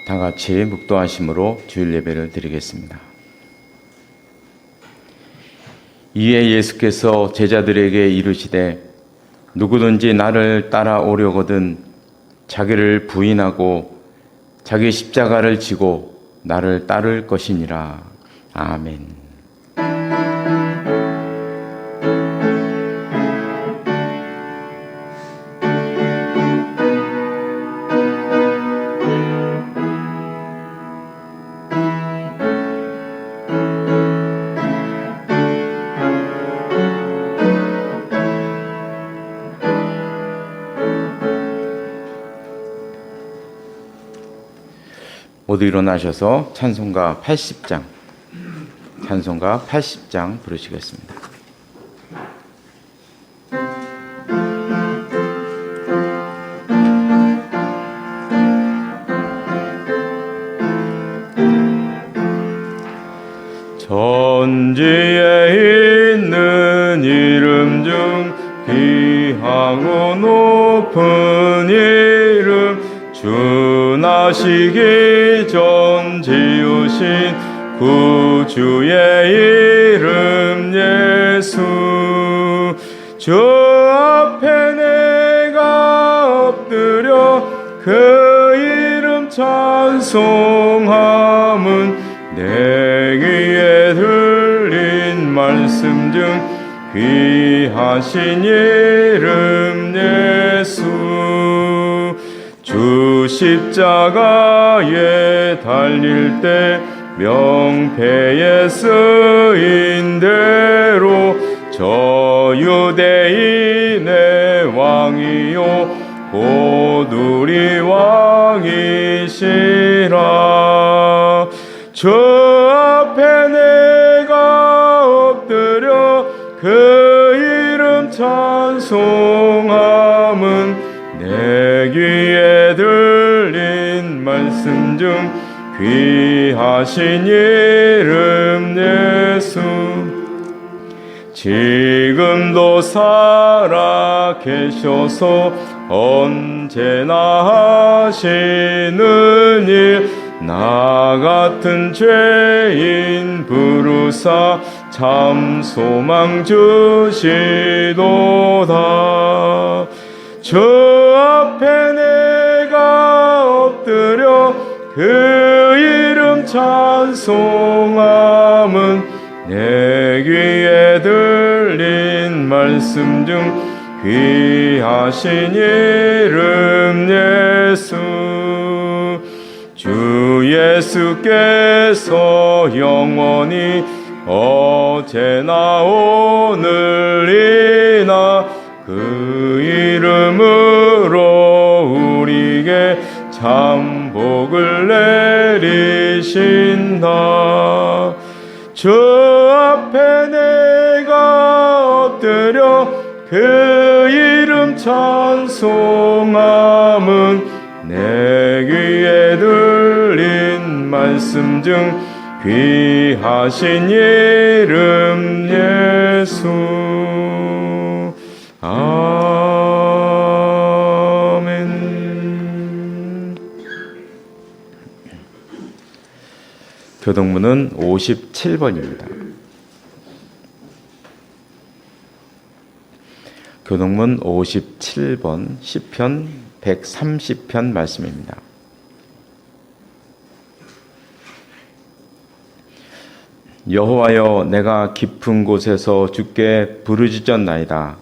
다 같이 묵도하심으로 주일 예배를 드리겠습니다. 이에 예수께서 제자들에게 이르시되 누구든지 나를 따라오려거든 자기를 부인하고 자기 십자가를 지고 나를 따를 것이니라. 아멘. 모두 일어나셔서 찬송가 80장 부르시겠습니다. 천지에 있는 이름 중 귀하고 높은 이름 주 나시기 전 지으신 구주의 이름 예수 주 앞에 내가 엎드려 그 이름 찬송함은 내 귀에 들린 말씀 중 귀하신 이름 예수 주 십자가에 달릴 때 명패에 쓰인 대로 저 유대인의 왕이요 곧 우리 왕이시라 주 앞에 내가 엎드려 그 이름 찬송함은 내 귀에 들린 말씀 중 귀하신 이름 예수 지금도 살아 계셔서 언제나 하시는 일 나 같은 죄인 부르사 참 소망 주시도다 주 앞에 내가 엎드려 그 이름 찬송함은 내 귀에 들린 말씀 중 귀하신 이름 예수 주 예수께서 영원히 어제나 오늘이나 그 이름으로 우리에게 참 복을 내리신다 주 앞에 내가 엎드려 그 이름 찬송함은 내 귀에 들린 말씀 중 귀하신 이름 예수 아멘. 교동문은 57번입니다. 교동문 57번 시편 130편 말씀입니다. 여호와여 내가 깊은 곳에서 주께 부르짖었나이다.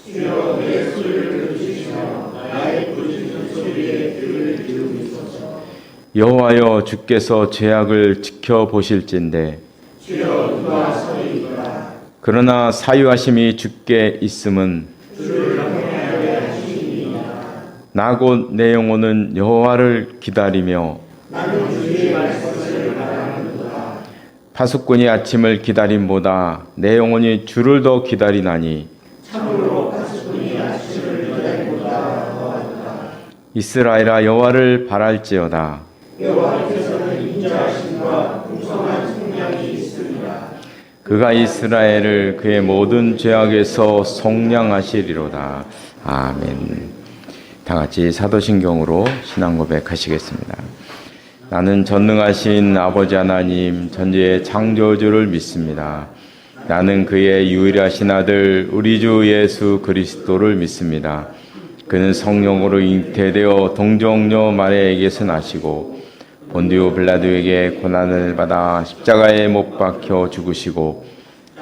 주여 내 소리를 들으시며 나의 부르짖는 소리에 귀를 기울이소서. 여호와여 주께서 죄악을 지켜보실진대 주여 누가 서리이까. 그러나 사유하심이 주께 있음은 주를 경외하게 하시니이다. 나 곧 내 영혼은 여호와를 기다리며 나는 주의 말씀을 바라는도다. 파수꾼이 아침을 기다림보다 내 영혼이 주를 더 기다리나니 참으로 파수꾼이 아침을 기다림보다 더하도다. 이스라엘아 여호와를 바랄지어다. 여호와께서는 인자하심과 풍성한 속량이 있습니다. 그가 이스라엘을 그의 모든 죄악에서 속량하시리로다. 아멘. 다 같이 사도신경으로 신앙 고백하시겠습니다. 나는 전능하신 아버지 하나님 전지의 창조주를 믿습니다. 나는 그의 유일하신 아들 우리 주 예수 그리스도를 믿습니다. 그는 성령으로 잉태되어 동정녀 마리아에게서 나시고 본디오 빌라도에게 고난을 받아 십자가에 못 박혀 죽으시고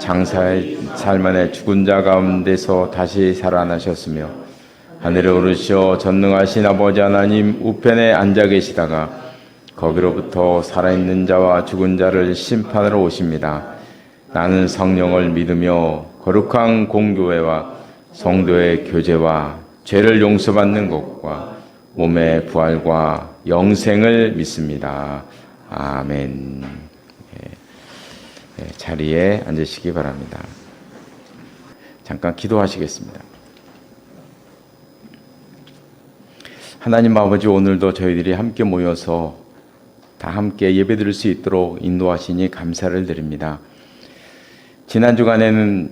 장사의 살만에 죽은 자 가운데서 다시 살아나셨으며 하늘에 오르시어 전능하신 아버지 하나님 우편에 앉아 계시다가 거기로부터 살아있는 자와 죽은 자를 심판하러 오십니다. 나는 성령을 믿으며 거룩한 공교회와 성도의 교제와 죄를 용서받는 것과 몸의 부활과 영생을 믿습니다. 아멘. 자리에 앉으시기 바랍니다. 잠깐 기도하시겠습니다. 하나님 아버지, 오늘도 저희들이 함께 모여서 다 함께 예배드릴 수 있도록 인도하시니 감사를 드립니다. 지난 주간에는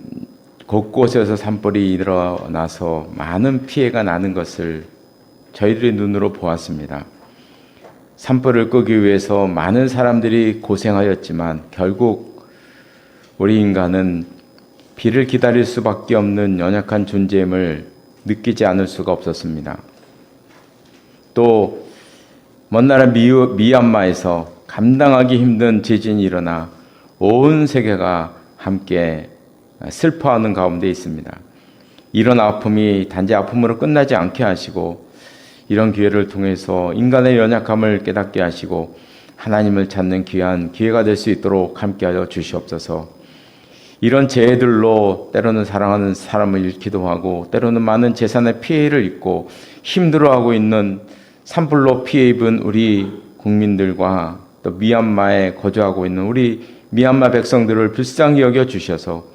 곳곳에서 산불이 일어나서 많은 피해가 나는 것을 저희들의 눈으로 보았습니다. 산불을 끄기 위해서 많은 사람들이 고생하였지만 결국 우리 인간은 비를 기다릴 수밖에 없는 연약한 존재임을 느끼지 않을 수가 없었습니다. 또 먼 나라 미얀마에서 감당하기 힘든 지진이 일어나 온 세계가 함께 슬퍼하는 가운데 있습니다. 이런 아픔이 단지 아픔으로 끝나지 않게 하시고 이런 기회를 통해서 인간의 연약함을 깨닫게 하시고 하나님을 찾는 귀한 기회가 될 수 있도록 함께하여 주시옵소서. 이런 재해들로 때로는 사랑하는 사람을 잃기도 하고 때로는 많은 재산의 피해를 입고 힘들어하고 있는 산불로 피해 입은 우리 국민들과 또 미얀마에 거주하고 있는 우리 미얀마 백성들을 불쌍히 여겨 주셔서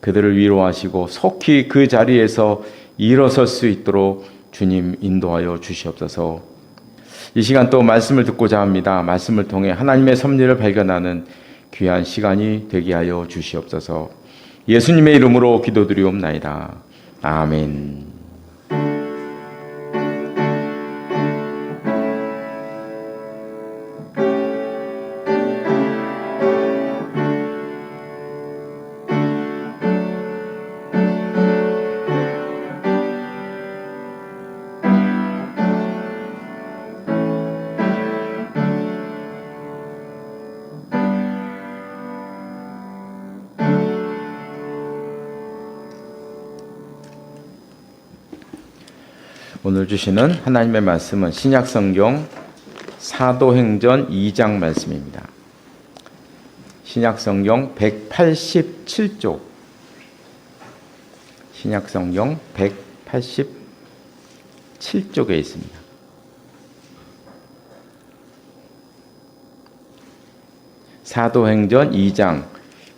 그들을 위로하시고 속히 그 자리에서 일어설 수 있도록 주님 인도하여 주시옵소서. 이 시간 또 말씀을 듣고자 합니다. 말씀을 통해 하나님의 섭리를 발견하는 귀한 시간이 되게 하여 주시옵소서. 예수님의 이름으로 기도드리옵나이다. 아멘. 오늘 주시는 하나님의 말씀은 신약성경 사도행전 2장 말씀입니다. 신약성경 187쪽, 신약성경 187쪽에 있습니다. 사도행전 2장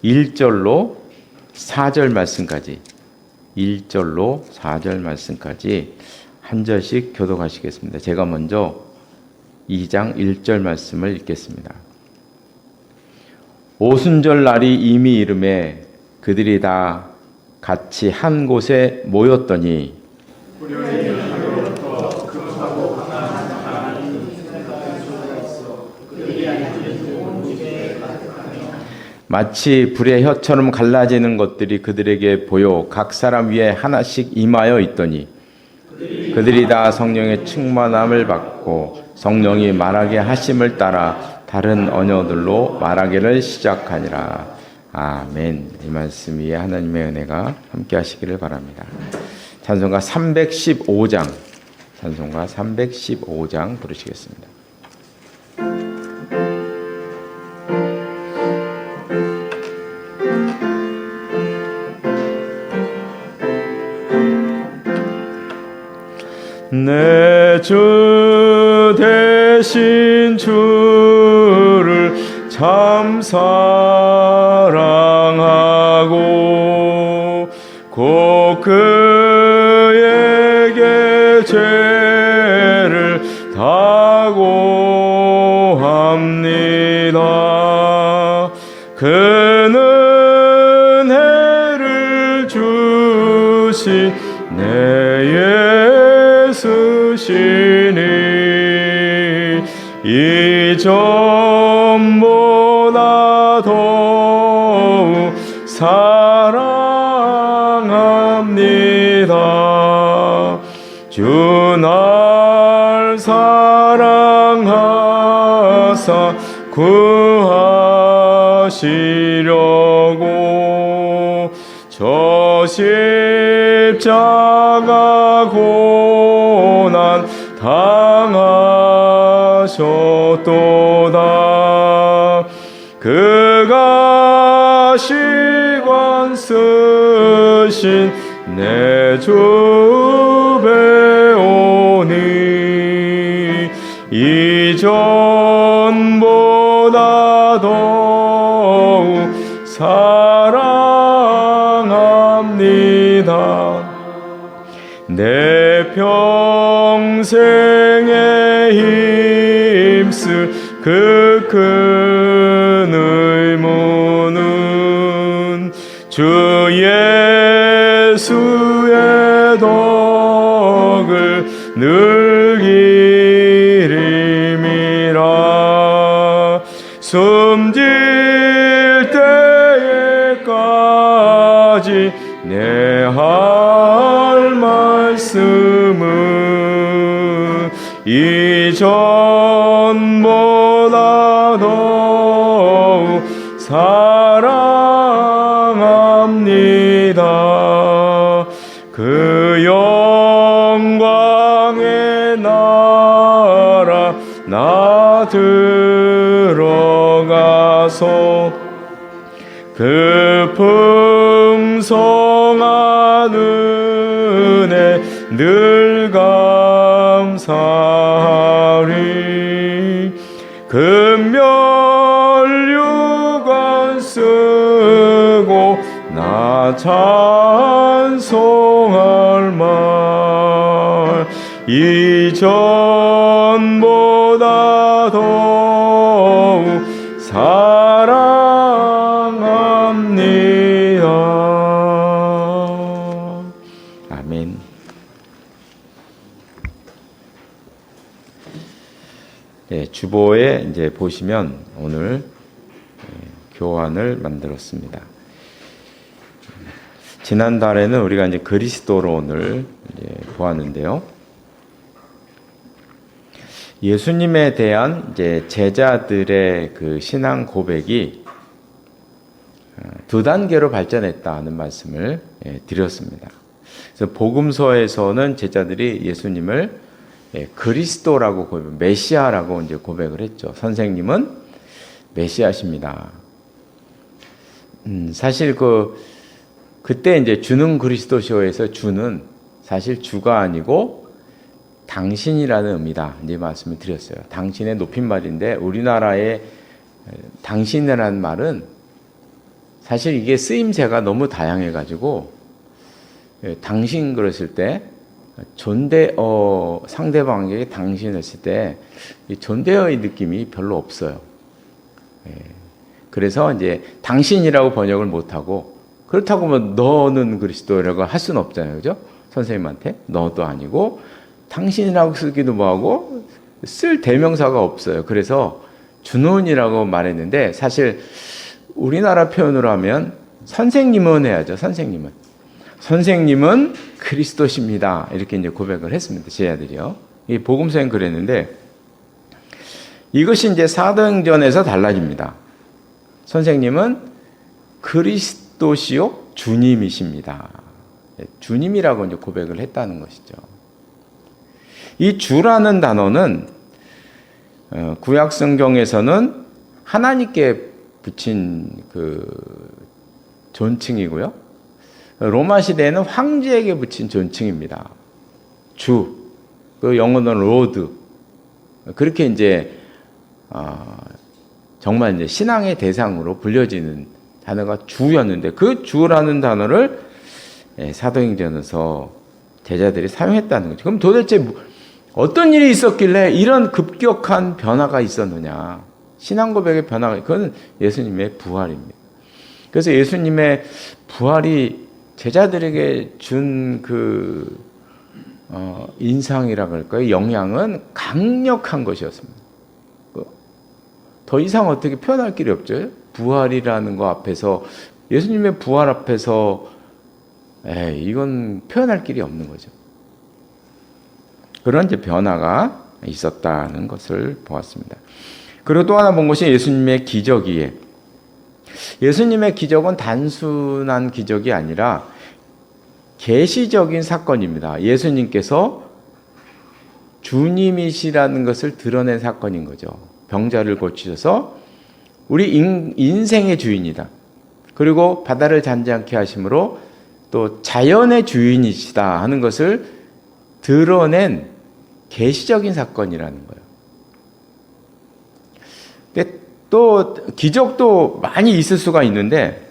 1절로 4절 말씀까지, 1절로 4절 말씀까지 한 절씩 교독하시겠습니다. 제가 먼저 2장 1절 말씀을 읽겠습니다. 오순절 날이 이미 이름에 그들이 다 같이 한 곳에 모였더니 마치 불의 혀처럼 갈라지는 것들이 그들에게 보여 각 사람 위에 하나씩 임하여 있더니 그들이 다 성령의 충만함을 받고 성령이 말하게 하심을 따라 다른 언어들로 말하기를 시작하니라. 아멘. 이 말씀 위에 하나님의 은혜가 함께 하시기를 바랍니다. 찬송가 315장, 찬송가 315장 부르시겠습니다. 내 주 대신 주를 참 사랑하고 곧 그에게 죄를 다고 합니다. 그는 은혜를 주신 내 예수시니 이전보다 더욱 사랑합니다. 주 날 사랑하사 구하시려고 저 십자가 고난 당하셨도다. 그가 시관 쓰신 내 주 배우니 이전보다 더욱 사랑합니다. 내 평생에 힘쓸 그 큰 의무는 주 예수의 덕을 늘기림이라. 숨질 때에까지 내 할 말씀은 이전보다 더욱 사랑합니다. 그 영광의 나라 나 들어가서 그 풍성한 은혜 늘 감사하리. 금면류관 쓰고 나 찬송할 말 이전보다 더욱 사랑합니다. 아멘. 네, 주보에 이제 보시면 오늘 교환을 만들었습니다. 지난달에는 우리가 이제 그리스도론을 이제 보았는데요. 예수님에 대한 이제 제자들의 그 신앙 고백이 두 단계로 발전했다는 말씀을 드렸습니다. 그래서 복음서에서는 제자들이 예수님을 그리스도라고 고백, 메시아라고 이제 고백을 했죠. 선생님은 메시아십니다. 사실 그때 이제 주는 그리스도시오에서 주는 사실 주가 아니고 당신이라는 의미다. 이제 말씀을 드렸어요. 당신의 높임말인데 우리나라의 당신이라는 말은 사실 이게 쓰임새가 너무 다양해가지고 당신 그랬을 때 존대어 상대방에게 당신 했을 때 이 존대어의 느낌이 별로 없어요. 그래서 이제 당신이라고 번역을 못하고 그렇다고 뭐 너는 그리스도라고 할 수는 없잖아요. 그죠? 선생님한테 너도 아니고 당신이라고 쓰기도 뭐하고 쓸 대명사가 없어요. 그래서 주논이라고 말했는데 사실 우리나라 표현으로 하면 선생님은 해야죠. 선생님은 그리스도십니다. 이렇게 이제 고백을 했습니다. 제자들이요. 이 복음서엔 그랬는데 이것이 이제 사도행전에서 달라집니다. 선생님은 그리스도시요 주님이십니다. 주님이라고 이제 고백을 했다는 것이죠. 이 주라는 단어는 구약 성경에서는 하나님께 붙인 그 존칭이고요. 로마 시대에는 황제에게 붙인 존칭입니다. 주, 그 영어는 로드. 그렇게 이제 정말 이제 신앙의 대상으로 불려지는 단어가 주였는데 그 주라는 단어를 사도행전에서 제자들이 사용했다는 거죠. 그럼 도대체 어떤 일이 있었길래 이런 급격한 변화가 있었느냐? 신앙 고백의 변화가, 그건 예수님의 부활입니다. 그래서 예수님의 부활이 제자들에게 준 그 인상이라고 할까요? 영향은 강력한 것이었습니다. 더 이상 어떻게 표현할 길이 없죠. 부활이라는 거 앞에서, 예수님의 부활 앞에서 이건 표현할 길이 없는 거죠. 그런 이제 변화가 있었다는 것을 보았습니다. 그리고 또 하나 본 것이 예수님의 기적이에요. 예수님의 기적은 단순한 기적이 아니라 계시적인 사건입니다. 예수님께서 주님이시라는 것을 드러낸 사건인 거죠. 병자를 고치셔서 우리 인생의 주인이다. 그리고 바다를 잔잔케 하심으로 또 자연의 주인이시다 하는 것을 드러낸 계시적인 사건이라는 거예요. 근데 또 기적도 많이 있을 수가 있는데,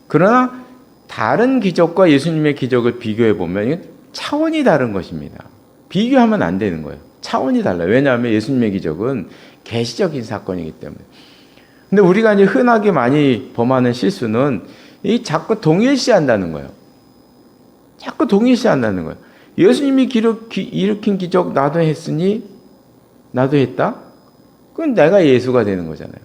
그러나 다른 기적과 예수님의 기적을 비교해 보면 차원이 다른 것입니다. 비교하면 안 되는 거예요. 차원이 달라요. 왜냐하면 예수님의 기적은 계시적인 사건이기 때문에. 근데 우리가 이제 흔하게 많이 범하는 실수는 이 자꾸 동일시한다는 거예요. 자꾸 동일시한다는 거예요. 예수님이 일으킨 기적 나도 했으니 나도 했다? 그건 내가 예수가 되는 거잖아요.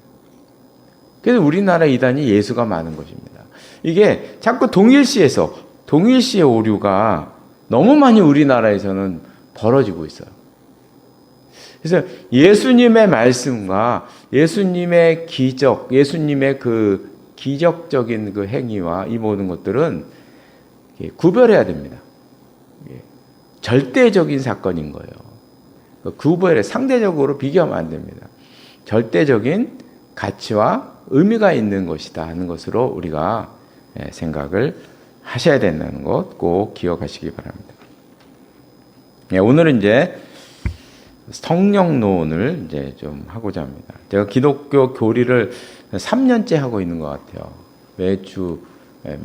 그래서 우리나라 이단이 예수가 많은 것입니다. 이게 자꾸 동일시의 오류가 너무 많이 우리나라에서는 벌어지고 있어요. 그래서 예수님의 말씀과 예수님의 기적, 예수님의 그 기적적인 그 행위와 이 모든 것들은 구별해야 됩니다. 절대적인 사건인 거예요. 구별해, 상대적으로 비교하면 안 됩니다. 절대적인 가치와 의미가 있는 것이다 하는 것으로 우리가 생각을 하셔야 된다는 것 꼭 기억하시기 바랍니다. 오늘은 이제 성령론을 이제 좀 하고자 합니다. 제가 기독교 교리를 3년째 하고 있는 것 같아요.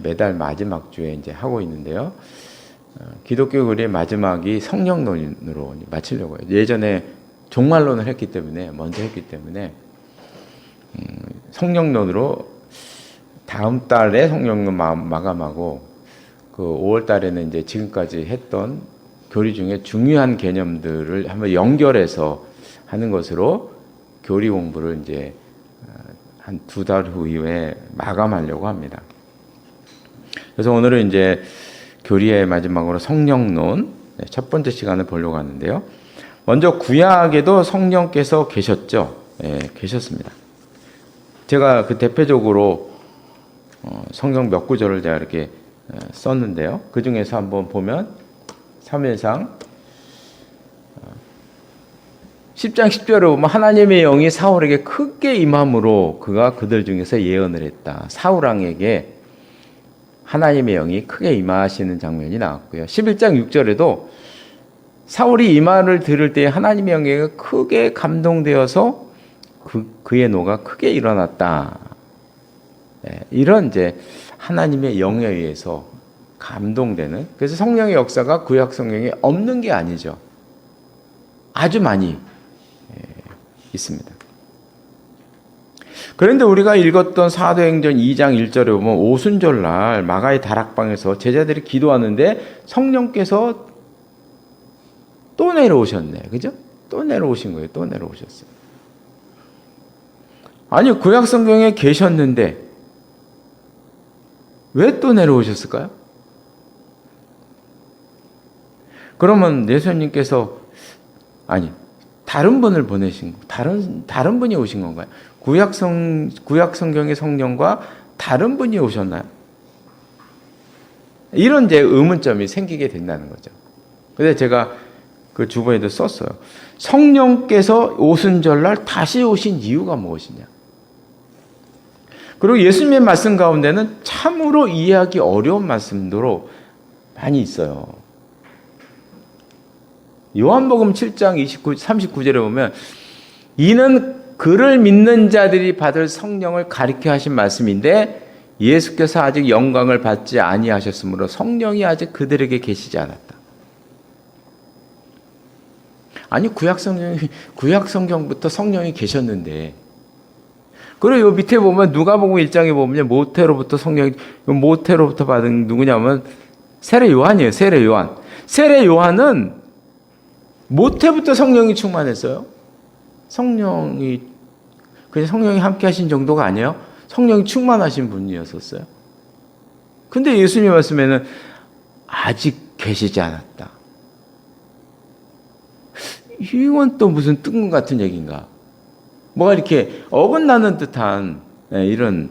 매달 마지막 주에 이제 하고 있는데요. 기독교 교리의 마지막이 성령론으로 마치려고 해요. 예전에 종말론을 먼저 했기 때문에 성령론으로 다음 달에 성령론 마감하고 그 5월 달에는 이제 지금까지 했던 교리 중에 중요한 개념들을 한번 연결해서 하는 것으로 교리 공부를 이제 한 2달 후에 마감하려고 합니다. 그래서 오늘은 이제 교리의 마지막으로 성령론 첫 번째 시간을 보려고 하는데요. 먼저 구약에도 성령께서 계셨죠. 계셨습니다. 제가 그 대표적으로 성경 몇 구절을 제가 이렇게 썼는데요. 그 중에서 한번 보면 사무엘상 10장 10절에 보면 하나님의 영이 사울에게 크게 임함으로 그가 그들 중에서 예언을 했다. 사울 왕에게 하나님의 영이 크게 임하시는 장면이 나왔고요. 11장 6절에도 사울이 이 말을 들을 때 하나님의 영에 크게 감동되어서 그의 노가 크게 일어났다. 이런 이제 하나님의 영에 의해서 감동되는, 그래서 성령의 역사가 구약 성경에 없는 게 아니죠. 아주 많이 있습니다. 그런데 우리가 읽었던 사도행전 2장 1절에 보면 오순절날 마가의 다락방에서 제자들이 기도하는데 성령께서 또 내려오셨네. 그죠? 또 내려오신 거예요. 또 내려오셨어요. 아니, 구약 성경에 계셨는데 왜 또 내려오셨을까요? 그러면 예수님께서 다른 분을 보내신 다른 분이 오신 건가요? 구약 성경의 성령과 다른 분이 오셨나요? 이런 이제 의문점이 생기게 된다는 거죠. 그래서 제가 그 주보에도 썼어요. 성령께서 오순절날 다시 오신 이유가 무엇이냐? 그리고 예수님의 말씀 가운데는 참으로 이해하기 어려운 말씀도 많이 있어요. 요한복음 7장 39절에 보면 이는 그를 믿는 자들이 받을 성령을 가리켜 하신 말씀인데 예수께서 아직 영광을 받지 아니하셨으므로 성령이 아직 그들에게 계시지 않았다. 아니, 구약 성경부터 성령이 계셨는데, 그리고 요 밑에 보면 누가복음 1장에 보면 모태로부터 받은 누구냐면 세례 요한이에요. 세례 요한은 모태부터 성령이 충만했어요. 성령이 그냥 성령이 함께 하신 정도가 아니에요. 성령이 충만하신 분이었었어요. 근데 예수님 말씀에는 아직 계시지 않았다. 이건 또 무슨 뜬금 같은 얘기인가? 뭐가 이렇게 어긋나는 듯한 이런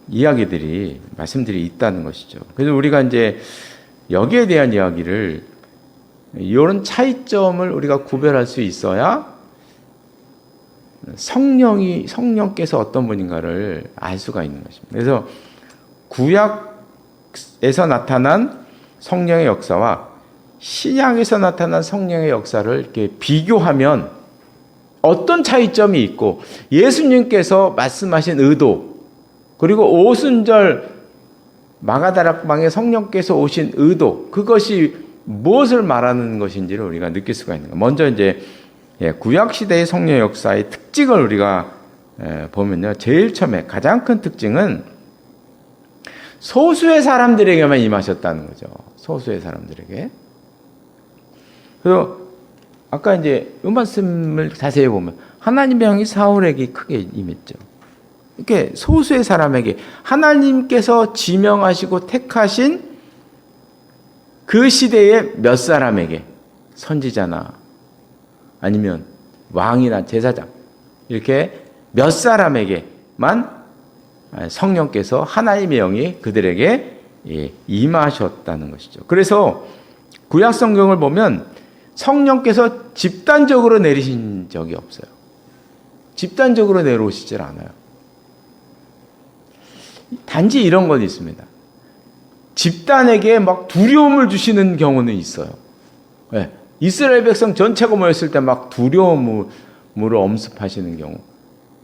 이야기들이, 말씀들이 있다는 것이죠. 그래서 우리가 이제 여기에 대한 이야기를, 이런 차이점을 우리가 구별할 수 있어야 성령께서 어떤 분인가를 알 수가 있는 것입니다. 그래서 구약에서 나타난 성령의 역사와 신약에서 나타난 성령의 역사를 이렇게 비교하면 어떤 차이점이 있고, 예수님께서 말씀하신 의도, 그리고 오순절 마가다락방에 성령께서 오신 의도, 그것이 무엇을 말하는 것인지를 우리가 느낄 수가 있는 거예요. 먼저 이제 구약 시대의 성령 역사의 특징을 우리가 보면요, 제일 처음에 가장 큰 특징은 소수의 사람들에게만 임하셨다는 거죠. 소수의 사람들에게. 그래서 아까 이제 이 말씀을 자세히 보면 하나님의 영이 사울에게 크게 임했죠. 이렇게 소수의 사람에게 하나님께서 지명하시고 택하신 그 시대의 몇 사람에게, 선지자나 아니면 왕이나 제사장, 이렇게 몇 사람에게만 성령께서, 하나님의 영이 그들에게 임하셨다는 것이죠. 그래서 구약 성경을 보면 성령께서 집단적으로 내리신 적이 없어요. 집단적으로 내려오시질 않아요. 단지 이런 건 있습니다. 집단에게 막 두려움을 주시는 경우는 있어요. 네. 이스라엘 백성 전체가 모였을 때 막 두려움을 엄습하시는 경우,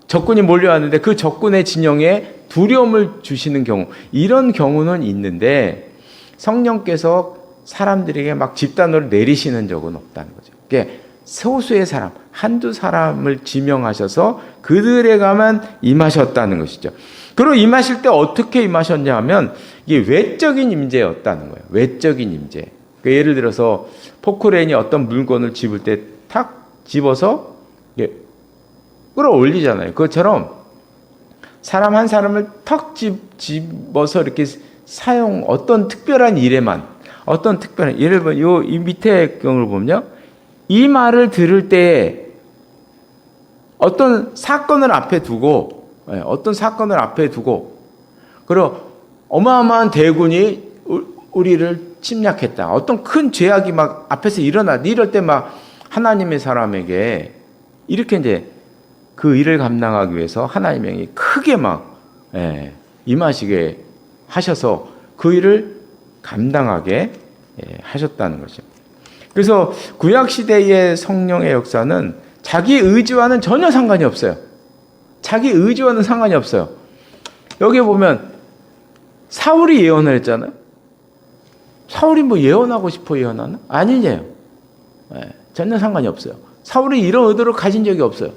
적군이 몰려왔는데 그 적군의 진영에 두려움을 주시는 경우, 이런 경우는 있는데 성령께서 사람들에게 막 집단으로 내리시는 적은 없다는 거죠. 그게 소수의 사람, 한두 사람을 지명하셔서 그들에게만 임하셨다는 것이죠. 그리고 임하실 때 어떻게 임하셨냐 하면 이게 외적인 임재였다는 거예요. 외적인 임재. 그러니까 예를 들어서 포크레인이 어떤 물건을 집을 때 탁 집어서 끌어올리잖아요. 그것처럼 사람 한 사람을 턱 집어서 이렇게 어떤 특별한 일에만, 어떤 특별한, 예를 들면 이 밑에 경우를 보면요, 이 말을 들을 때 어떤 사건을 앞에 두고, 그리고 어마어마한 대군이 우리를 침략했다, 어떤 큰 죄악이 막 앞에서 이럴 때 막 하나님의 사람에게 이렇게 이제 그 일을 감당하기 위해서 하나님의 영이 크게 막 임하시게 하셔서 그 일을 감당하게 하셨다는 거죠. 그래서 구약 시대의 성령의 역사는 자기 의지와는 전혀 상관이 없어요. 자기 의지와는 상관이 없어요. 여기 보면 사울이 예언을 했잖아요. 사울이 뭐 예언하고 싶어 예언하나? 아니에요. 전혀 상관이 없어요. 사울이 이런 의도를 가진 적이 없어요.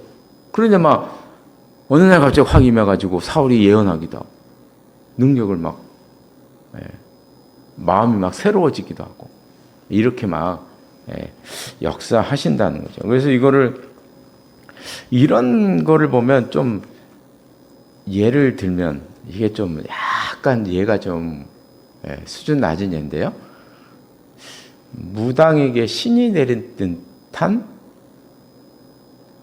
그런데 막 어느 날 갑자기 확 임해가지고 사울이 예언하기도 하고, 능력을 막, 마음이 막 새로워지기도 하고, 이렇게 막 역사하신다는 거죠. 그래서 이런 거를 보면 좀 예를 들면, 이게 좀 약간 얘가 좀 수준 낮은 예인데요. 무당에게 신이 내린 듯한,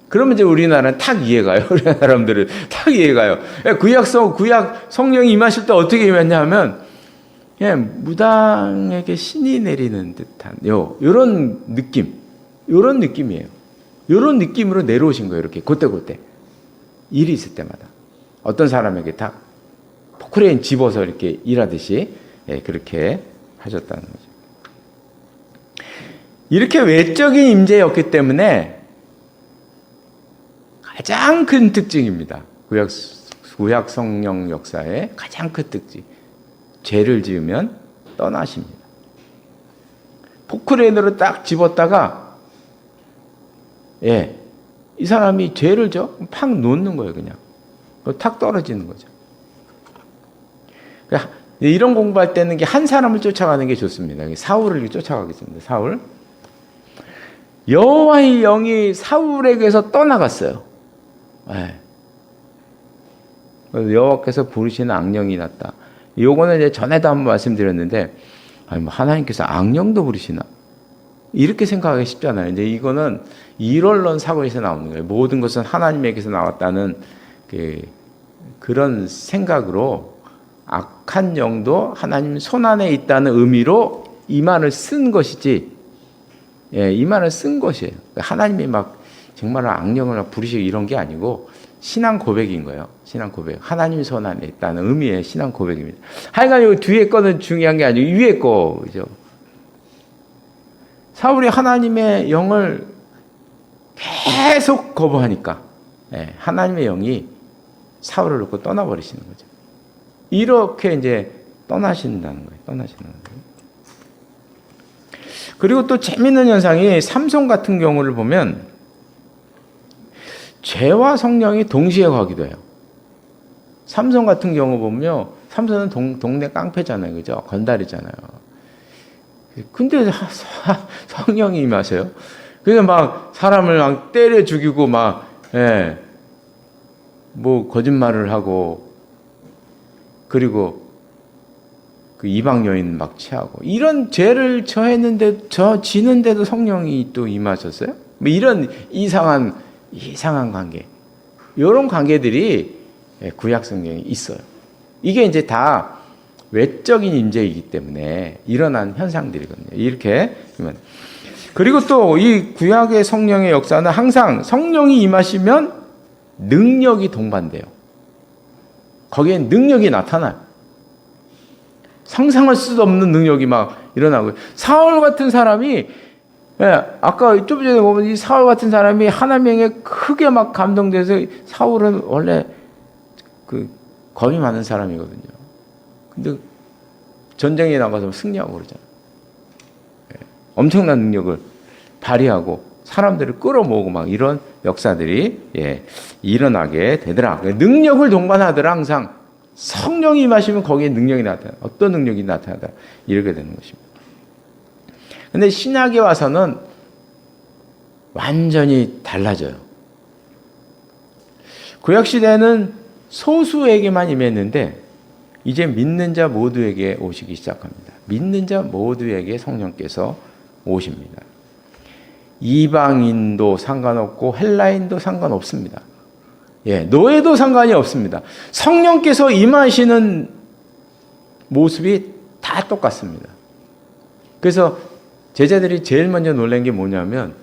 그러면 이제 우리나라는 탁 이해가요. 우리나라 사람들은 탁 이해가요. 구약 성령이 임하실 때 어떻게 임했냐 하면, 무당에게 신이 내리는 듯한, 요런 느낌이에요. 요런 느낌으로 내려오신 거예요. 이렇게, 그때. 일이 있을 때마다. 어떤 사람에게 탁, 포크레인 집어서 이렇게 일하듯이, 그렇게 하셨다는 거죠. 이렇게 외적인 임재였기 때문에 가장 큰 특징입니다. 구약 성령 역사의 가장 큰 특징. 죄를 지으면 떠나십니다. 포크레인으로 딱 집었다가, 이 사람이 죄를 팍 놓는 거예요, 그냥. 탁 떨어지는 거죠. 이런 공부할 때는 한 사람을 쫓아가는 게 좋습니다. 사울을 쫓아가겠습니다. 사울. 여호와의 영이 사울에게서 떠나갔어요. 예. 여호와께서 부르시는 악령이 났다. 요거는 이제 전에도 한번 말씀드렸는데, 아니 뭐 하나님께서 악령도 부르시나? 이렇게 생각하기 쉽잖아요. 이제 이거는 일원론 사고에서 나오는 거예요. 모든 것은 하나님에게서 나왔다는 그런 생각으로 악한 영도 하나님 손안에 있다는 의미로 이 말을 쓴 것이지, 예, 이 말을 쓴 것이에요. 하나님이 막 정말 악령을 부르시고 이런 게 아니고 신앙 고백인 거예요. 신앙 고백. 하나님 손안에 있다는 의미의 신앙 고백입니다. 하여간 이 뒤에 거는 중요한 게 아니고 위에 거죠. 사울이 하나님의 영을 계속 거부하니까, 예, 하나님의 영이 사울을 놓고 떠나버리시는 거죠. 이렇게 이제 떠나신다는 거예요. 떠나시는 거예요. 그리고 또 재밌는 현상이 삼손 같은 경우를 보면 죄와 성령이 동시에 가기도 해요. 삼손 같은 경우 보면요. 삼손은 동네 깡패잖아요. 그죠? 건달이잖아요. 근데 성령이 임하세요. 그래서 막 사람을 막 때려 죽이고 막, 예, 뭐 거짓말을 하고, 그리고 그 이방 여인 막 취하고 이런 죄를 지는데도 성령이 또 임하셨어요. 뭐 이런 이상한 관계, 이런 관계들이 구약 성경에 있어요. 이게 이제 다 외적인 임재이기 때문에 일어난 현상들이거든요. 이렇게. 그리고 또 이 구약의 성령의 역사는 항상 성령이 임하시면 능력이 동반돼요. 거기에 능력이 나타나요. 상상할 수도 없는 능력이 막 일어나고요. 사울 같은 사람이, 예, 아까 좀 전에 보면 이 사울 같은 사람이 하나님에 크게 막 감동돼서, 사울은 원래 그 겁이 많은 사람이거든요. 근데 전쟁에 나가서 승리하고 그러잖아요. 예, 엄청난 능력을 발휘하고 사람들을 끌어모으고 막 이런 역사들이, 예, 일어나게 되더라. 능력을 동반하더라. 항상 성령이 임하시면 거기에 능력이 나타나. 어떤 능력이 나타나다. 이렇게 되는 것입니다. 근데 신약에 와서는 완전히 달라져요. 구약시대는 소수에게만 임했는데 이제 믿는 자 모두에게 오시기 시작합니다. 믿는 자 모두에게 성령께서 오십니다. 이방인도 상관없고 헬라인도 상관없습니다. 예, 노예도 상관이 없습니다. 성령께서 임하시는 모습이 다 똑같습니다. 그래서 제자들이 제일 먼저 놀란 게 뭐냐면,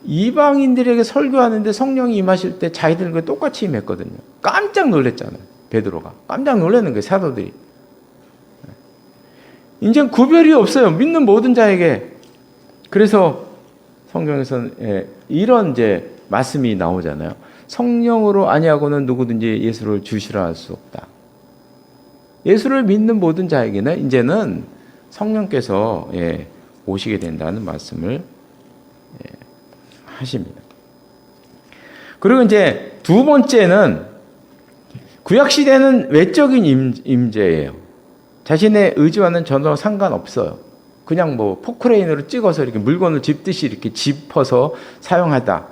이방인들에게 설교하는데 성령이 임하실 때 자기들과 똑같이 임했거든요. 깜짝 놀랐잖아요. 베드로가 깜짝 놀라는 거예요. 사도들이. 이제 구별이 없어요. 믿는 모든 자에게. 그래서 성경에서는, 예, 이런 이제 말씀이 나오잖아요. 성령으로 아니하고는 누구든지 예수를 주시라 할 수 없다. 예수를 믿는 모든 자에게는 이제는 성령께서, 예, 오시게 된다는 말씀을, 예, 하십니다. 그리고 이제 두 번째는 구약 시대는 외적인 임재예요. 자신의 의지와는 전혀 상관없어요. 그냥 뭐 포크레인으로 찍어서 이렇게 물건을 짚듯이 이렇게 짚어서 사용하다.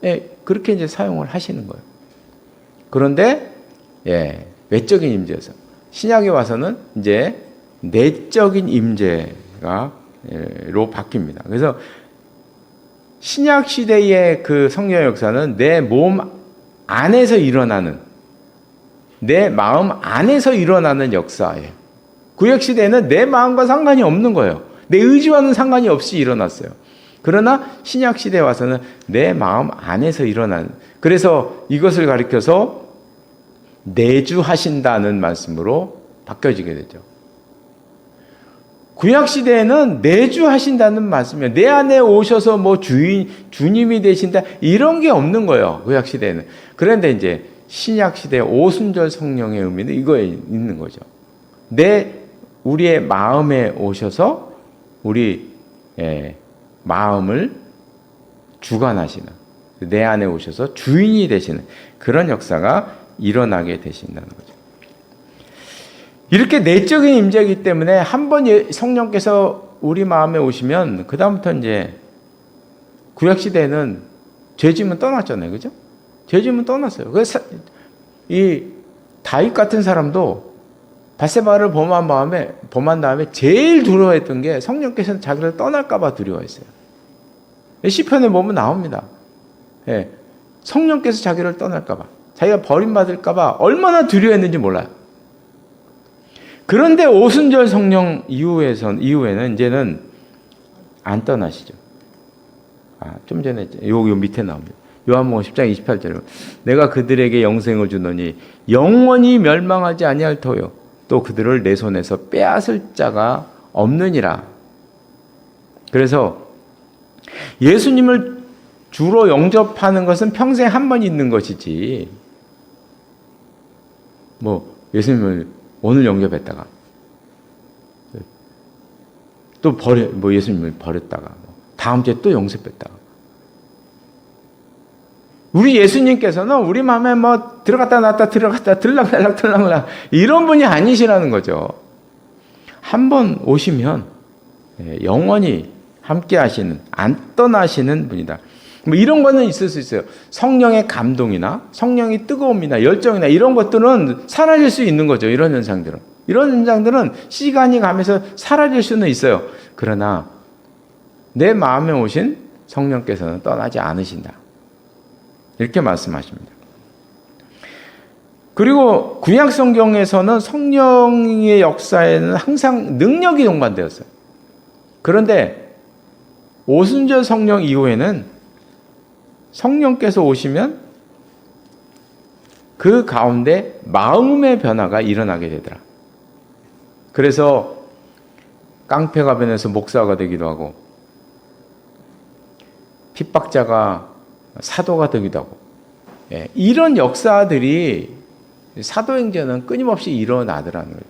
예, 그렇게 이제 사용을 하시는 거예요. 그런데, 예, 외적인 임재에서 신약에 와서는 이제 내적인 임재가, 로 바뀝니다. 그래서 신약 시대의 그 성령 역사는 내 몸 안에서 일어나는, 내 마음 안에서 일어나는 역사예요. 구약 시대에는 내 마음과 상관이 없는 거예요. 내 의지와는 상관이 없이 일어났어요. 그러나 신약 시대에 와서는 내 마음 안에서 일어나는, 그래서 이것을 가리켜서 내주하신다는 말씀으로 바뀌어지게 되죠. 구약 시대에는 내주하신다는 말씀이에요. 내 안에 오셔서 뭐 주님이 되신다, 이런 게 없는 거예요. 구약 시대에는. 그런데 이제 신약 시대의 오순절 성령의 의미는 이거에 있는 거죠. 우리의 마음에 오셔서 우리, 예, 마음을 주관하시는, 내 안에 오셔서 주인이 되시는 그런 역사가 일어나게 되신다는 거죠. 이렇게 내적인 임재이기 때문에 한번 성령께서 우리 마음에 오시면 그 다음부터 이제 구약 시대에는 죄짐은 떠났잖아요, 그죠? 죄 지으면 떠났어요. 그래서 이 다윗 같은 사람도 밧세바를 범한 다음에 제일 두려워했던 게 성령께서는 자기를 떠날까봐 두려워했어요. 시편에 보면 나옵니다. 예, 성령께서 자기를 떠날까봐, 자기가 버림받을까봐 얼마나 두려워했는지 몰라요. 그런데 오순절 성령 이후에는 이제는 안 떠나시죠. 좀 전에 요 밑에 나옵니다. 요한복음 10장 28절에 내가 그들에게 영생을 주노니 영원히 멸망하지 아니할 터요 또 그들을 내 손에서 빼앗을 자가 없느니라. 그래서 예수님을 주로 영접하는 것은 평생 한 번 있는 것이지, 뭐 예수님을 오늘 영접했다가 또 예수님을 버렸다가 다음 주에 또 영접했다가, 우리 예수님께서는 우리 마음에 뭐 들어갔다 나왔다 들락날락 이런 분이 아니시라는 거죠. 한 번 오시면 영원히 함께 하시는, 안 떠나시는 분이다. 뭐 이런 거는 있을 수 있어요. 성령의 감동이나 성령의 뜨거움이나 열정이나 이런 것들은 사라질 수 있는 거죠. 이런 현상들은 시간이 가면서 사라질 수는 있어요. 그러나 내 마음에 오신 성령께서는 떠나지 않으신다. 이렇게 말씀하십니다. 그리고 구약 성경에서는 성령의 역사에는 항상 능력이 동반되었어요. 그런데 오순절 성령 이후에는 성령께서 오시면 그 가운데 마음의 변화가 일어나게 되더라. 그래서 깡패가 변해서 목사가 되기도 하고, 핍박자가 사도가 되기도 하고, 이런 역사들이 사도행전은 끊임없이 일어나더라는 거예요.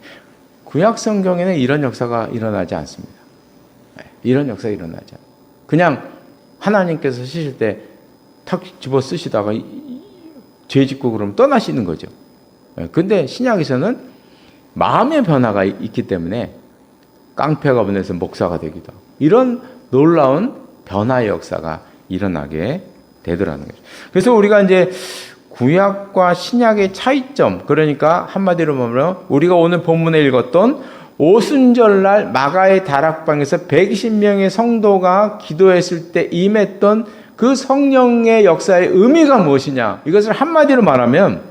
구약 성경에는 이런 역사가 일어나지 않습니다. 이런 역사가 일어나지 않아요. 그냥 하나님께서 쓰실 때 탁 집어 쓰시다가 죄 짓고 그러면 떠나시는 거죠. 근데 신약에서는 마음의 변화가 있기 때문에 깡패가 변해서 목사가 되기도 하고, 이런 놀라운 변화의 역사가 일어나게 되더라는 거죠. 그래서 우리가 이제 구약과 신약의 차이점, 그러니까 한마디로 말하면 우리가 오늘 본문에 읽었던 오순절날 마가의 다락방에서 120명의 성도가 기도했을 때 임했던 그 성령의 역사의 의미가 무엇이냐, 이것을 한마디로 말하면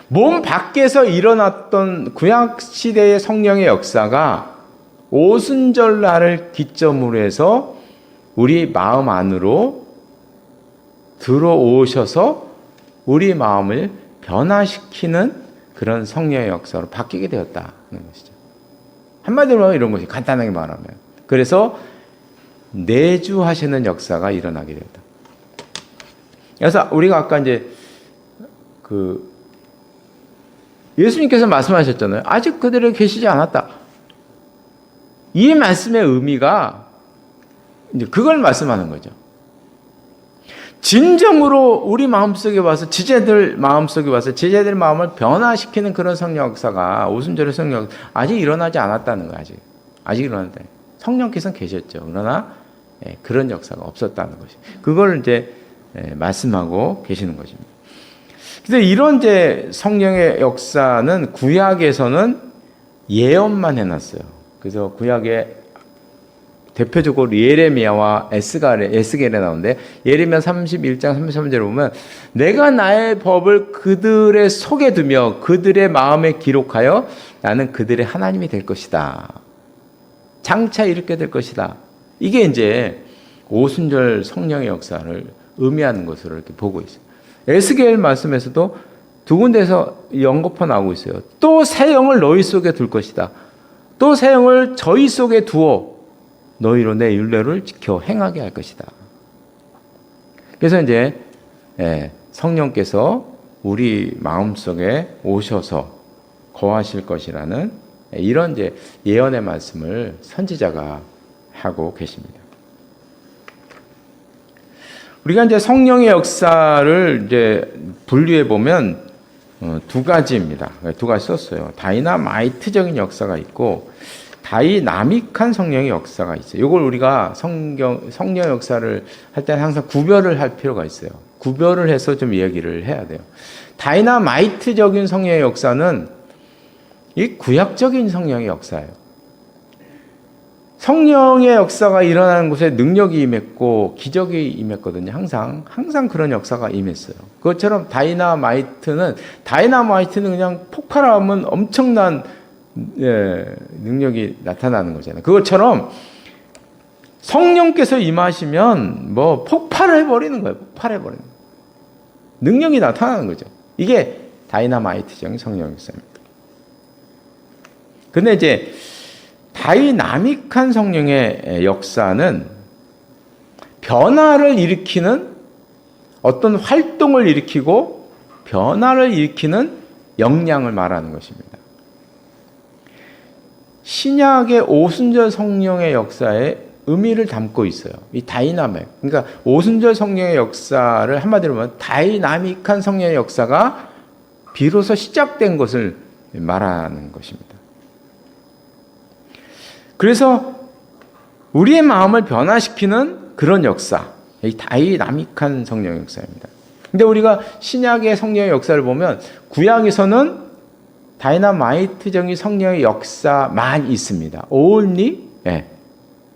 몸 밖에서 일어났던 구약 시대의 성령의 역사가 오순절날을 기점으로 해서 우리 마음 안으로 들어오셔서 우리 마음을 변화시키는 그런 성령의 역사로 바뀌게 되었다는 것이죠. 한마디로 이런 것이 간단하게 말하면, 그래서 내주하시는 역사가 일어나게 되었다. 그래서 우리가 아까 이제 예수님께서 말씀하셨잖아요. 아직 그들에게 계시지 않았다. 이 말씀의 의미가 이제 그걸 말씀하는 거죠. 진정으로 우리 마음속에 와서 제자들 마음을 변화시키는 그런 성령 역사가, 오순절의 성령 역사, 아직 일어나지 않았다는 거예요. 아직 일어났다. 성령께서는 계셨죠. 그러나 그런 역사가 없었다는 것이, 그걸 이제 말씀하고 계시는 것입니다. 그래서 이런 이제 성령의 역사는 구약에서는 예언만 해놨어요. 그래서 구약에 대표적으로 예레미야와 에스겔에 나오는데, 예레미야 31장 33절에 보면 내가 나의 법을 그들의 속에 두며 그들의 마음에 기록하여 나는 그들의 하나님이 될 것이다. 장차 이렇게 될 것이다. 이게 이제 오순절 성령의 역사를 의미하는 것으로 이렇게 보고 있어요. 에스겔 말씀에서도 두 군데에서 연거푸 나오고 있어요. 또 새 영을 너희 속에 둘 것이다. 또 새 영을 저희 속에 두어 너희로 내 율례를 지켜 행하게 할 것이다. 그래서 이제 성령께서 우리 마음속에 오셔서 거하실 것이라는 이런 이제 예언의 말씀을 선지자가 하고 계십니다. 우리가 이제 성령의 역사를 이제 분류해 보면 두 가지입니다. 두 가지 썼어요. 다이나마이트적인 역사가 있고 다이나믹한 성령의 역사가 있어요. 이걸 우리가 성령 역사를 할 때는 항상 구별을 할 필요가 있어요. 구별을 해서 좀 이야기를 해야 돼요. 다이나마이트적인 성령의 역사는 이 구약적인 성령의 역사예요. 성령의 역사가 일어나는 곳에 능력이 임했고 기적이 임했거든요. 항상 그런 역사가 임했어요. 그것처럼 다이나마이트는 그냥 폭발하면 엄청난 능력이 나타나는 거잖아요. 그것처럼 성령께서 임하시면 폭발을 해버리는 거예요. 폭발해버리는 거예요. 능력이 나타나는 거죠. 이게 다이나마이트적인 성령 역사입니다. 근데 이제 다이나믹한 성령의 역사는 변화를 일으키는 어떤 활동을 일으키고 변화를 일으키는 역량을 말하는 것입니다. 신약의 오순절 성령의 역사에 의미를 담고 있어요. 이 다이나믹. 그러니까 오순절 성령의 역사를 한마디로 보면 다이나믹한 성령의 역사가 비로소 시작된 것을 말하는 것입니다. 그래서 우리의 마음을 변화시키는 그런 역사, 이 다이나믹한 성령의 역사입니다. 근데 우리가 신약의 성령의 역사를 보면 구약에서는 다이나마이트적인 성령의 역사만 있습니다. only,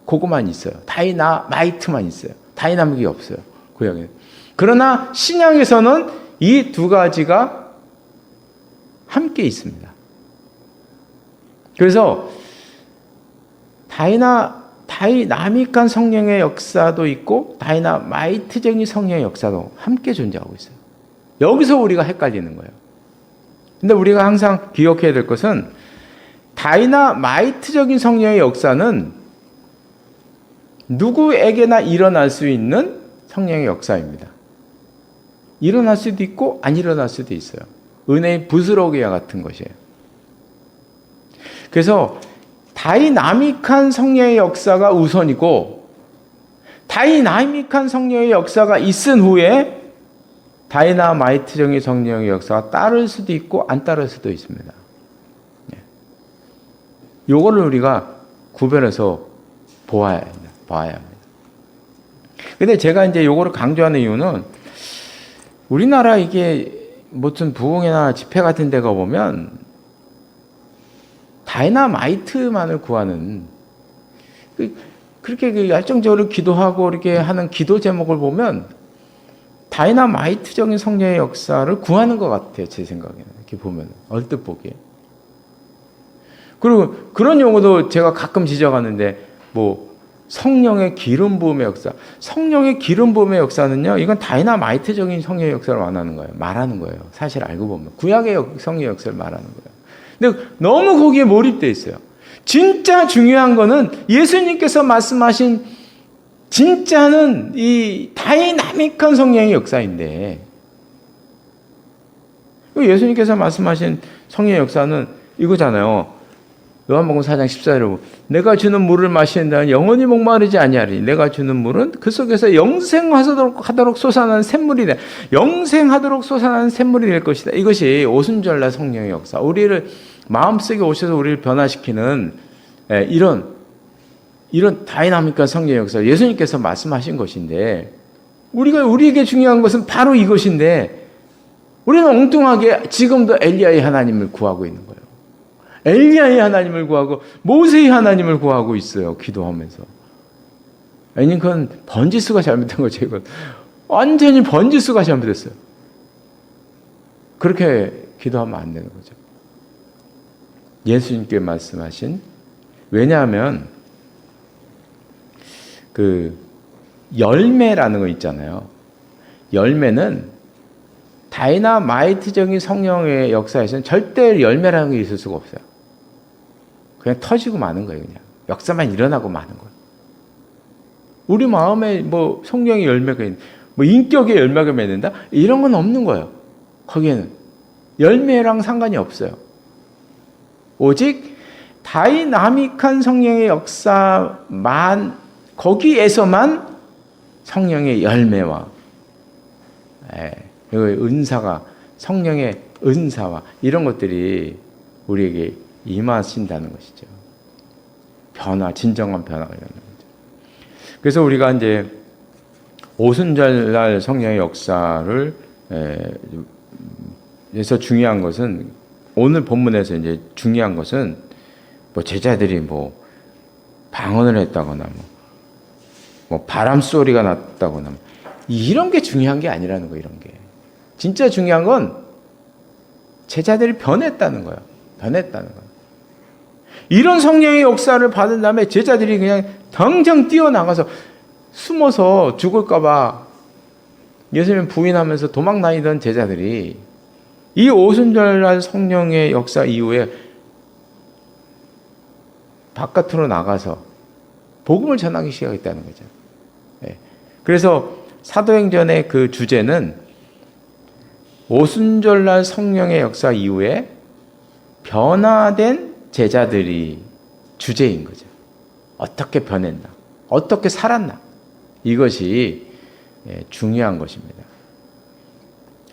그거만 있어요. 다이나마이트만 있어요. 다이나믹이 없어요. 구약에. 그러나 신약에서는 이 두 가지가 함께 있습니다. 그래서 다이나믹한 성령의 역사도 있고 다이나마이트적인 성령의 역사도 함께 존재하고 있어요. 여기서 우리가 헷갈리는 거예요. 근데 우리가 항상 기억해야 될 것은 다이나마이트적인 성령의 역사는 누구에게나 일어날 수 있는 성령의 역사입니다. 일어날 수도 있고 안 일어날 수도 있어요. 은혜의 부스러기와 같은 것이에요. 그래서 다이나믹한 성령의 역사가 우선이고 다이나믹한 성령의 역사가 있은 후에 다이나마이트적인 성령의 역사가 따를 수도 있고 안 따를 수도 있습니다. 요거를 우리가 구별해서 봐야 합니다. 근데 제가 이제 요거를 강조하는 이유는 우리나라 이게 무슨 부흥회나 집회 같은 데가 보면 다이나마이트만을 구하는 그렇게 열정적으로 기도하고 이렇게 하는 기도 제목을 보면 다이나마이트적인 성령의 역사를 구하는 것 같아요. 제 생각에는 이렇게 보면 얼뜻 보기에. 그리고 그런 용어도 제가 가끔 지적하는데 성령의 기름 부음의 역사. 성령의 기름 부음의 역사는요. 이건 다이나마이트적인 성령의 역사를 말하는 거예요. 사실 알고 보면 구약의 성령의 역사를 말하는 거예요. 근데 너무 거기에 몰입되어 있어요. 진짜 중요한 거는 예수님께서 말씀하신 진짜는 이 다이나믹한 성령의 역사인데 예수님께서 말씀하신 성령의 역사는 이거잖아요. 요한복음 4장 14절에 보면 내가 주는 물을 마시는 자는 영원히 목마르지 아니하리니 내가 주는 물은 그 속에서 영생하도록 솟아나는 샘물이다. 영생하도록 솟아나는 샘물이 될 것이다. 이것이 오순절날 성령의 역사. 우리를 마음속에 오셔서 우리를 변화시키는 이런 다이나믹한 성령의 역사. 예수님께서 말씀하신 것인데 우리에게 중요한 것은 바로 이것인데 우리는 엉뚱하게 지금도 엘리야의 하나님을 구하고 있는 거예요. 엘리야의 하나님을 구하고 모세의 하나님을 구하고 있어요. 기도하면서. 아니 그건 번지수가 잘못된 거죠. 이건 완전히 번지수가 잘못됐어요. 그렇게 기도하면 안 되는 거죠. 예수님께 말씀하신 왜냐하면 그 열매라는 거 있잖아요. 열매는 다이나마이트적인 성령의 역사에서는 절대 열매라는 게 있을 수가 없어요. 그냥 터지고 마는 거예요. 그냥 역사만 일어나고 마는 거예요. 우리 마음에 성령의 열매가 있는, 인격의 열매가 맺는다 이런 건 없는 거예요. 거기에는 열매랑 상관이 없어요. 오직 다이나믹한 성령의 역사만 거기에서만 성령의 열매와 은사가 성령의 은사와 이런 것들이 우리에게 임하신다는 것이죠. 진정한 변화가 일어나는 거죠. 그래서 우리가 이제 오순절날 성령의 역사를 에서 중요한 것은, 오늘 본문에서 이제 중요한 것은 뭐 제자들이 뭐 방언을 했다거나 뭐 바람 소리가 났다거나 이런 게 중요한 게 아니라는 거예요. 이런 게 진짜 중요한 건 제자들이 변했다는 거예요. 변했다는 거예요. 이런 성령의 역사를 받은 다음에 제자들이 그냥 당장 뛰어나가서 숨어서 죽을까봐 예수님 부인하면서 도망 다니던 제자들이 이 오순절날 성령의 역사 이후에 바깥으로 나가서 복음을 전하기 시작했다는 거죠. 그래서 사도행전의 그 주제는 오순절날 성령의 역사 이후에 변화된 제자들이 주제인 거죠. 어떻게 변했나? 어떻게 살았나? 이것이 중요한 것입니다.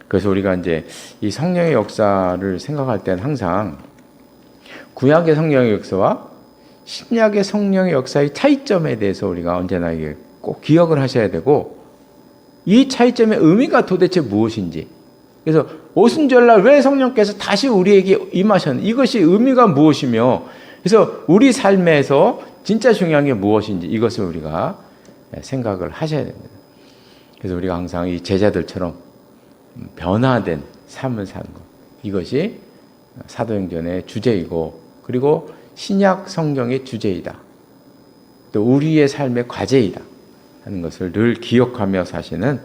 그래서 우리가 이제 이 성령의 역사를 생각할 때는 항상 구약의 성령의 역사와 신약의 성령의 역사의 차이점에 대해서 우리가 언제나 이게 꼭 기억을 하셔야 되고, 이 차이점의 의미가 도대체 무엇인지, 그래서 오순절날 왜 성령께서 다시 우리에게 임하셨는지, 이것이 의미가 무엇이며, 그래서 우리 삶에서 진짜 중요한 게 무엇인지 이것을 우리가 생각을 하셔야 됩니다. 그래서 우리가 항상 이 제자들처럼 변화된 삶을 사는 것, 이것이 사도행전의 주제이고, 그리고 신약 성경의 주제이다, 또 우리의 삶의 과제이다 하는 것을 늘 기억하며 사시는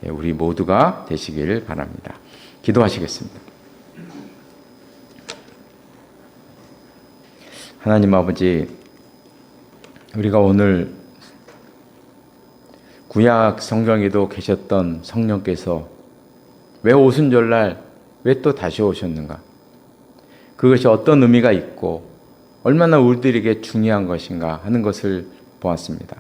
우리 모두가 되시기를 바랍니다. 기도하시겠습니다. 하나님 아버지, 우리가 오늘 구약 성경에도 계셨던 성령께서 왜 오순절날 왜 또 다시 오셨는가, 그것이 어떤 의미가 있고 얼마나 우리들에게 중요한 것인가 하는 것을 보았습니다.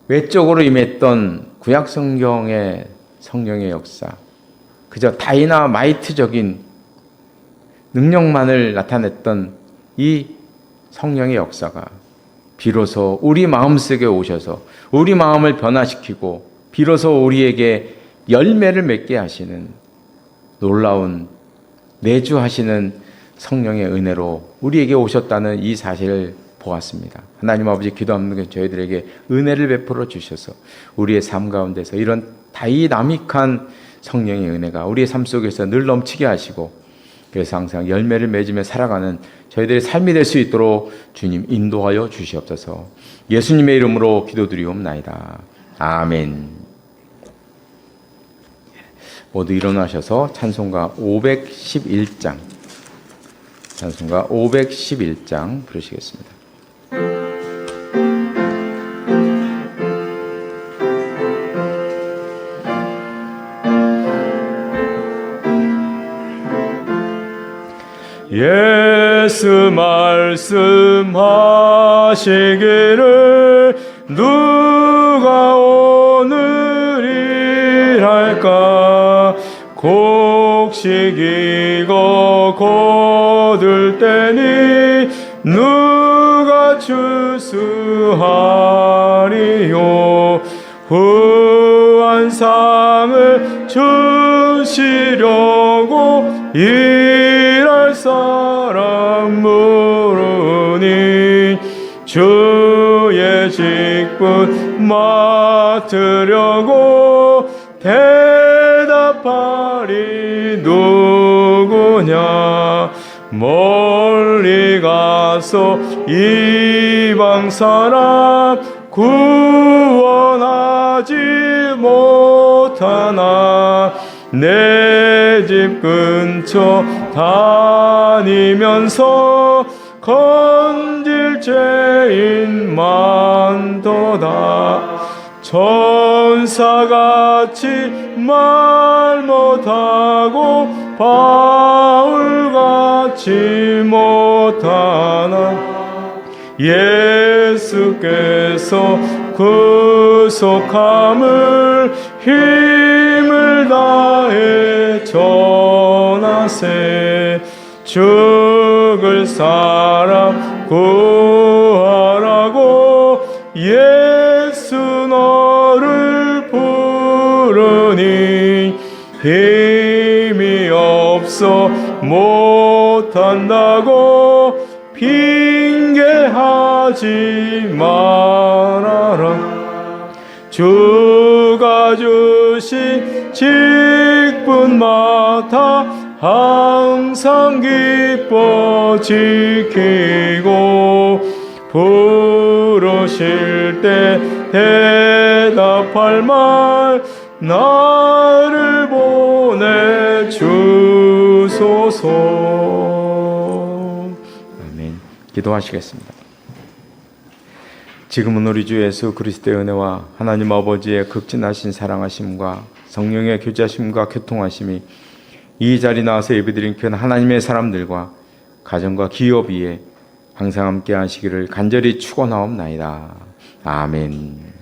외적으로 임했던 구약 성경의 성령의 역사, 그저 다이나마이트적인 능력만을 나타냈던 이 성령의 역사가 비로소 우리 마음속에 오셔서 우리 마음을 변화시키고 비로소 우리에게 열매를 맺게 하시는 놀라운 내주하시는 성령의 은혜로 우리에게 오셨다는 이 사실을 보았습니다. 하나님 아버지, 기도합니다. 저희들에게 은혜를 베풀어 주셔서 우리의 삶 가운데서 이런 다이나믹한 성령의 은혜가 우리의 삶 속에서 늘 넘치게 하시고, 그래서 항상 열매를 맺으며 살아가는 저희들의 삶이 될 수 있도록 주님 인도하여 주시옵소서. 예수님의 이름으로 기도드리옵나이다. 아멘. 모두 일어나셔서 찬송가 511장, 찬송가 511장 부르시겠습니다. 예수 말씀하시기를 누가 오늘이랄까, 곡식이고 거둘 때니 누가 추수하리요, 후한 상을 주시려고 일할 사람 모르니, 주의 직분 맡으려고 대답하리 누구냐, 멀리 가서 이방 사람 구원하지 못하나, 내 집 근처 다니면서 건질 죄인 많도다, 천사같이 말 못하고 바울같이 못하나, 예수께서 구속함을 힘을 다해 전하세, 죽을 사람 구하라고 예수 너 힘이 없어 못한다고 핑계하지 말아라. 주가 주신 직분마다 항상 기뻐 지키고 부르실 때 대답할 말 나를 보내주소서. 아멘. 기도하시겠습니다. 지금은 우리 주 예수 그리스도의 은혜와 하나님 아버지의 극진하신 사랑하심과 성령의 교제하심과 교통하심이 이 자리 나와서 예배드린 편 하나님의 사람들과 가정과 기업 위에 항상 함께 하시기를 간절히 축원하옵나이다. 아멘.